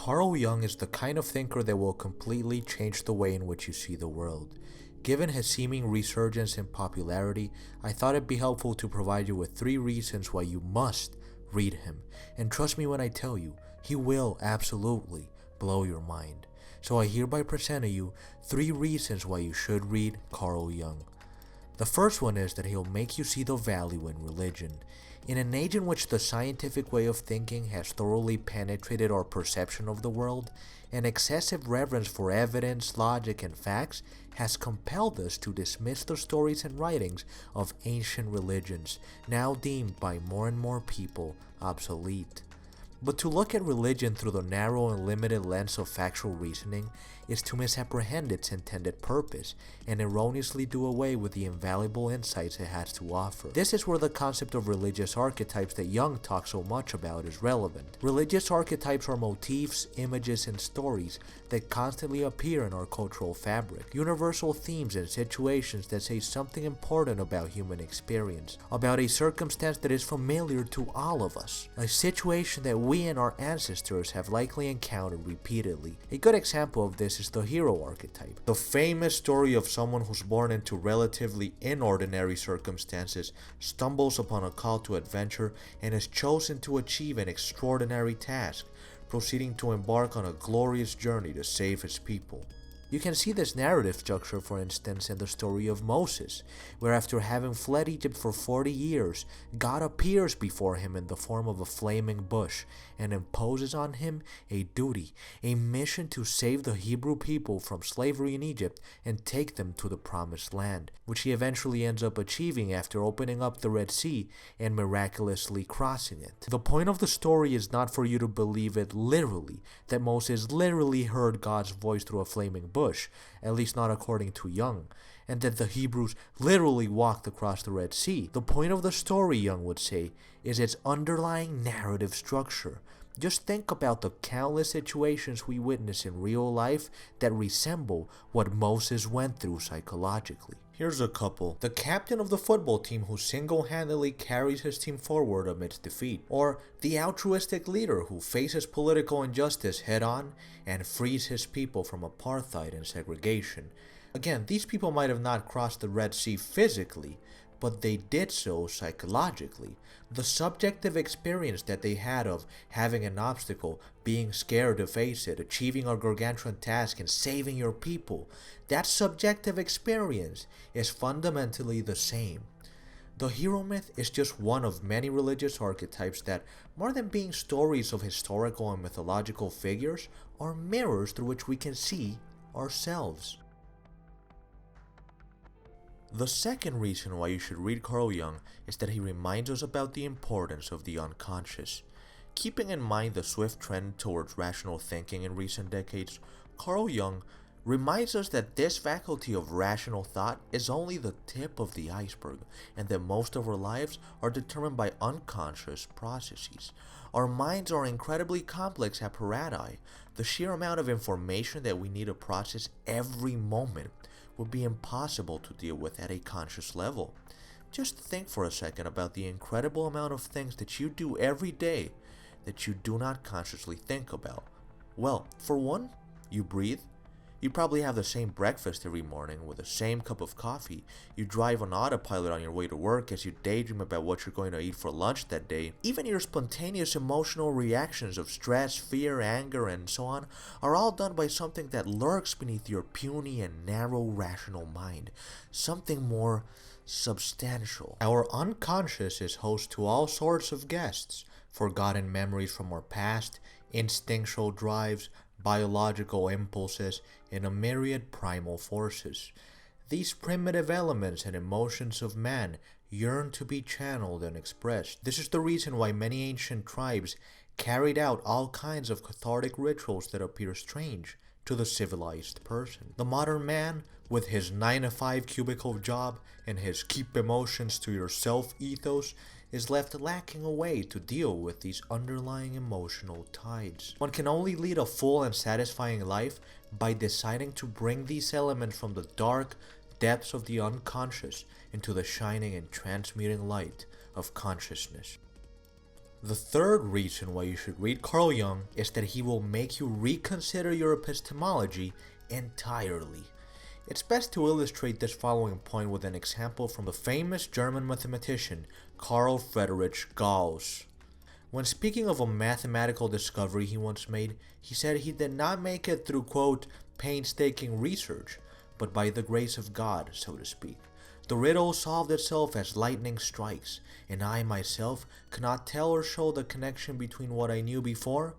Carl Jung is the kind of thinker that will completely change the way in which you see the world. Given his seeming resurgence in popularity, I thought it'd be helpful to provide you with 3 reasons why you must read him. And trust me when I tell you, he will absolutely blow your mind. So I hereby present to you 3 reasons why you should read Carl Jung. The first one is that he'll make you see the value in religion. In an age in which the scientific way of thinking has thoroughly penetrated our perception of the world, an excessive reverence for evidence, logic, and facts has compelled us to dismiss the stories and writings of ancient religions, now deemed by more and more people obsolete. But to look at religion through the narrow and limited lens of factual reasoning is to misapprehend its intended purpose and erroneously do away with the invaluable insights it has to offer. This is where the concept of religious archetypes that Jung talks so much about is relevant. Religious archetypes are motifs, images, and stories that constantly appear in our cultural fabric. Universal themes and situations that say something important about human experience, about a circumstance that is familiar to all of us, a situation that we and our ancestors have likely encountered repeatedly. A good example of this is the hero archetype, the famous story of someone who's born into relatively inordinary circumstances, stumbles upon a call to adventure, and is chosen to achieve an extraordinary task, proceeding to embark on a glorious journey to save his people. You can see this narrative structure, for instance, in the story of Moses, where after having fled Egypt for 40 years, God appears before him in the form of a flaming bush and imposes on him a duty, a mission to save the Hebrew people from slavery in Egypt and take them to the promised land, which he eventually ends up achieving after opening up the Red Sea and miraculously crossing it. The point of the story is not for you to believe it literally, that Moses literally heard God's voice through a flaming bush, at least not according to Jung, and that the Hebrews literally walked across the Red Sea. The point of the story, Jung would say, is its underlying narrative structure. Just think about the countless situations we witness in real life that resemble what Moses went through psychologically. Here's a couple. The captain of the football team who single-handedly carries his team forward amidst defeat. Or the altruistic leader who faces political injustice head-on and frees his people from apartheid and segregation. Again, these people might have not crossed the Red Sea physically, but they did so psychologically. The subjective experience that they had of having an obstacle, being scared to face it, achieving a gargantuan task, and saving your people, that subjective experience is fundamentally the same. The hero myth is just one of many religious archetypes that, more than being stories of historical and mythological figures, are mirrors through which we can see ourselves. The second reason why you should read Carl Jung is that he reminds us about the importance of the unconscious. Keeping in mind the swift trend towards rational thinking in recent decades, Carl Jung reminds us that this faculty of rational thought is only the tip of the iceberg, and that most of our lives are determined by unconscious processes. Our minds are incredibly complex apparatus. The sheer amount of information that we need to process every moment would be impossible to deal with at a conscious level. Just think for a second about the incredible amount of things that you do every day that you do not consciously think about. Well, for one, you breathe. You probably have the same breakfast every morning with the same cup of coffee. You drive on autopilot on your way to work as you daydream about what you're going to eat for lunch that day. Even your spontaneous emotional reactions of stress, fear, anger, and so on are all done by something that lurks beneath your puny and narrow rational mind. Something more substantial. Our unconscious is host to all sorts of guests, forgotten memories from our past, instinctual drives, biological impulses, and a myriad primal forces. These primitive elements and emotions of man yearn to be channeled and expressed. This is the reason why many ancient tribes carried out all kinds of cathartic rituals that appear strange to the civilized person. The modern man, with his 9-to-5 cubicle job and his keep emotions to yourself ethos, is left lacking a way to deal with these underlying emotional tides. One can only lead a full and satisfying life by deciding to bring these elements from the dark depths of the unconscious into the shining and transmuting light of consciousness. The third reason why you should read Carl Jung is that he will make you reconsider your epistemology entirely. It's best to illustrate this following point with an example from the famous German mathematician Carl Friedrich Gauss. When speaking of a mathematical discovery he once made, he said he did not make it through, quote, painstaking research, but by the grace of God, so to speak. The riddle solved itself as lightning strikes, and I myself cannot tell or show the connection between what I knew before,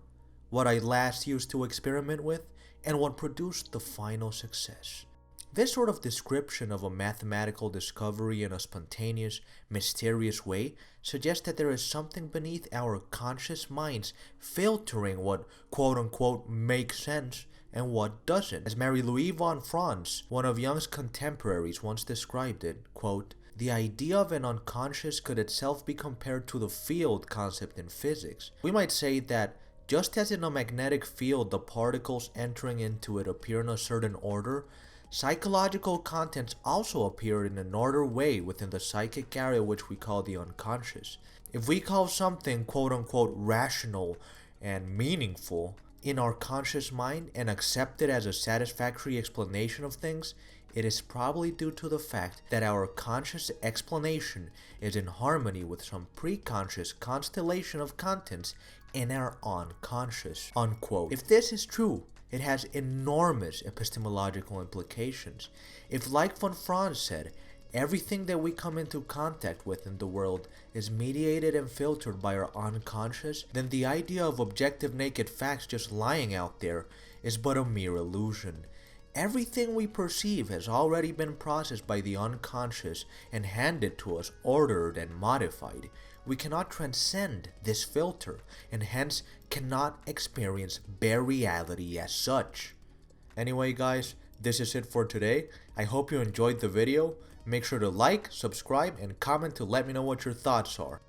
what I last used to experiment with, and what produced the final success. This sort of description of a mathematical discovery in a spontaneous, mysterious way suggests that there is something beneath our conscious minds filtering what quote-unquote makes sense and what doesn't. As Marie-Louise von Franz, one of Jung's contemporaries, once described it, quote, the idea of an unconscious could itself be compared to the field concept in physics. We might say that just as in a magnetic field the particles entering into it appear in a certain order, psychological contents also appear in an ordered way within the psychic area which we call the unconscious. If we call something quote-unquote rational and meaningful in our conscious mind and accept it as a satisfactory explanation of things, it is probably due to the fact that our conscious explanation is in harmony with some preconscious constellation of contents in our unconscious, unquote. If this is true, it has enormous epistemological implications. If, like von Franz said, everything that we come into contact with in the world is mediated and filtered by our unconscious, then the idea of objective naked facts just lying out there is but a mere illusion. Everything we perceive has already been processed by the unconscious and handed to us ordered and modified. We cannot transcend this filter and hence cannot experience bare reality as such. Anyway guys, this is it for today. I hope you enjoyed the video. Make sure to like, subscribe, and comment to let me know what your thoughts are.